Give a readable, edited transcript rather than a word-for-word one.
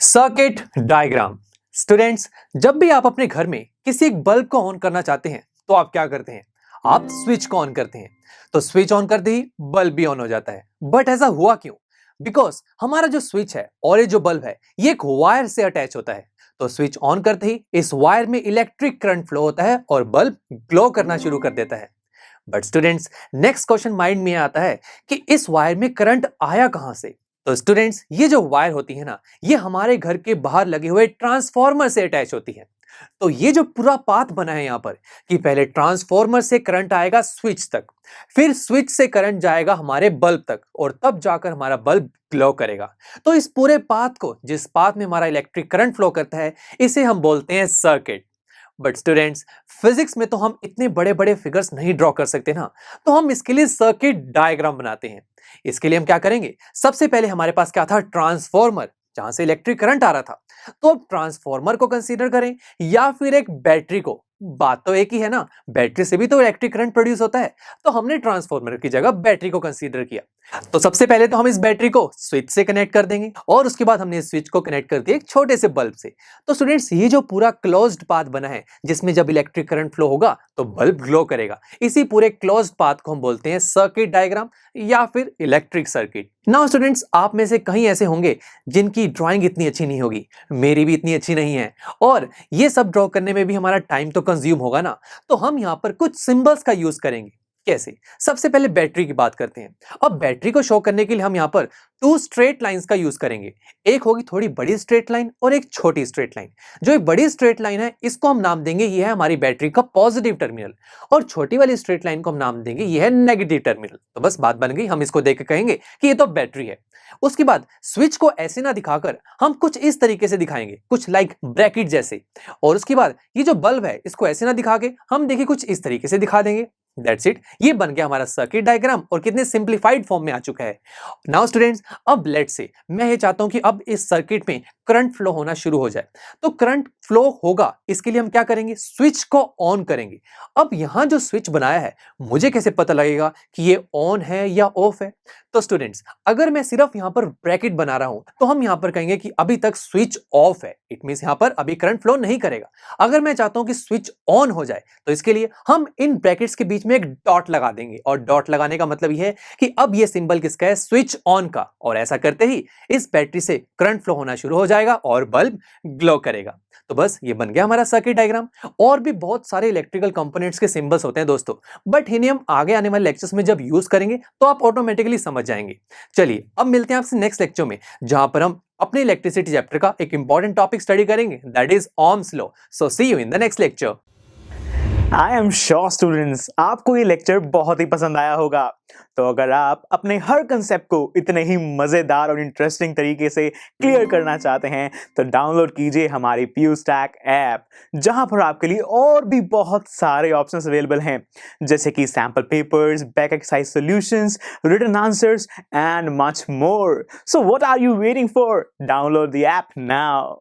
Circuit diagram. Students, जब भी आप अपने घर में किसी एक बल्ब को ऑन करना चाहते हैं तो आप क्या करते हैं? आप स्विच को ऑन करते हैं। तो स्विच ऑन करते ही बल्ब भी ऑन हो जाता है। बट ऐसा हुआ क्यों? बिकॉज हमारा जो स्विच है और ये जो बल्ब है ये एक वायर से अटैच होता है। तो स्विच ऑन करते ही इस वायर में इलेक्ट्रिक करंट फ्लो होता है और बल्ब ग्लो करना शुरू कर देता है। But students, next question mind में आता है कि इस वायर में करंट आया कहां से? तो स्टूडेंट्स, ये जो वायर होती है ना, ये हमारे घर के बाहर लगे हुए ट्रांसफार्मर से अटैच होती है। तो ये जो पूरा पाथ बना है यहां पर कि पहले ट्रांसफार्मर से करंट आएगा स्विच तक, फिर स्विच से करंट जाएगा हमारे बल्ब तक और तब जाकर हमारा बल्ब ग्लो करेगा। तो इस पूरे पाथ को, जिस पाथ में हमारा इलेक्ट्रिक करंट फ्लो करता है, इसे हम बोलते हैं सर्किट। बट स्टूडेंट्स, फिजिक्स में तो हम इतने बड़े बड़े फिगर्स नहीं ड्रॉ कर सकते ना, तो हम इसके लिए सर्किट डायग्राम बनाते हैं। इसके लिए हम क्या करेंगे? सबसे पहले हमारे पास क्या था? ट्रांसफॉर्मर, जहां से इलेक्ट्रिक करंट आ रहा था। तो अब ट्रांसफॉर्मर को कंसीडर करें या फिर एक बैटरी को, बात तो एक ही है ना, बैटरी से भी तो इलेक्ट्रिक करंट प्रोड्यूस होता है। तो हमने ट्रांसफॉर्मर की जगह बैटरी को कंसीडर किया। तो सबसे पहले तो हम इस बैटरी को स्विच से कनेक्ट कर देंगे और उसके बाद हमने इस स्विच को कनेक्ट कर दिया एक छोटे से बल्ब से। तो स्टूडेंट्स, ये जो पूरा क्लोज्ड पाथ बना है जिसमें जब इलेक्ट्रिक करंट फ्लो होगा तो बल्ब ग्लो करेगा, इसी पूरे क्लोज्ड पाथ को हम बोलते हैं सर्किट डायग्राम या फिर इलेक्ट्रिक सर्किट। नाउ स्टूडेंट्स, आप में से कहीं ऐसे होंगे जिनकी ड्राइंग इतनी अच्छी नहीं होगी, मेरी भी इतनी अच्छी नहीं है, और ये सब ड्रॉ करने में भी हमारा टाइम तो कंज्यूम होगा ना। तो हम यहां पर कुछ सिंबल्स का यूज करेंगे। कैसे? सबसे पहले बैटरी की बात करते हैं। अब बैटरी को शो करने के लिए हम यहां पर टू स्ट्रेट लाइंस का यूज करेंगे। एक होगी थोड़ी बड़ी स्ट्रेट लाइन और एक छोटी स्ट्रेट लाइन। जो एक बड़ी स्ट्रेट लाइन है इसको हम नाम देंगे ये है हमारी बैटरी का पॉजिटिव टर्मिनल, और छोटी वाली स्ट्रेट लाइन को हम नाम देंगे ये है नेगेटिव टर्मिनल। तो बस बात बन गई, हम इसको देख के कहेंगे कि ये तो बैटरी है। उसके बाद स्विच को ऐसे ना दिखाकर हम कुछ इस तरीके से दिखाएंगे, कुछ लाइक ब्रैकेट जैसे। और उसके बाद ये जो बल्ब है इसको ऐसे ना दिखा के हम देखिए कुछ इस तरीके से दिखा देंगे। दैट्स इट, ये बन गया हमारा सर्किट डायग्राम और कितने सिंप्लीफाइड फॉर्म में आ चुका है। नाउ स्टूडेंट्स, अब लेट्स से मैं ये चाहता हूं कि अब इस सर्किट में करंट फ्लो होना शुरू हो जाए। तो करंट फ्लो होगा, इसके लिए हम क्या करेंगे? स्विच को ऑन करेंगे। अब यहां जो स्विच बनाया है, मुझे कैसे पता लगेगा कि ये ऑन है या ऑफ है? तो स्टूडेंट्स, अगर मैं सिर्फ यहां पर ब्रैकेट बना रहा हूं तो हम यहां पर कहेंगे कि अभी तक स्विच ऑफ है, इट मींस यहां पर अभी करंट फ्लो नहीं करेगा। अगर मैं चाहता हूं कि स्विच ऑन हो जाए तो इसके लिए हम इन ब्रैकेट्स के बीच में एक डॉट लगा देंगे, और डॉट लगाने का मतलब यह है कि अब ये सिंबल किसका है? स्विच ऑन का। और ऐसा करते ही इस बैटरी से करंट फ्लो होना शुरू हो जाएगा और बल्ब ग्लो करेगा। तो बस ये बन गया हमारा सर्किट डायग्राम। और भी बहुत सारे इलेक्ट्रिकल कंपोनेंट्स के सिंबल्स होते हैं दोस्तों, बट इन्हें हम आगे आने वाले लेक्चर्स में जब यूज करेंगे तो आप ऑटोमेटिकली समझ जाएंगे। चलिए अब मिलते हैं आपसे नेक्स्ट लेक्चर में, जहां पर हम अपने इलेक्ट्रिसिटी चैप्टर का एक इंपॉर्टेंट टॉपिक स्टडी करेंगे, that is Ohm's law. So see you in the next lecture. I am sure students, आपको ये लेक्चर बहुत ही पसंद आया होगा। तो अगर आप अपने हर कंसेप्ट को इतने ही मजेदार और इंटरेस्टिंग तरीके से क्लियर करना चाहते हैं तो डाउनलोड कीजिए हमारी PuStack ऐप, जहां पर आपके लिए और भी बहुत सारे ऑप्शंस अवेलेबल हैं, जैसे कि sample papers, back exercise solutions, written answers and much more. So what are you waiting for? Download the app now.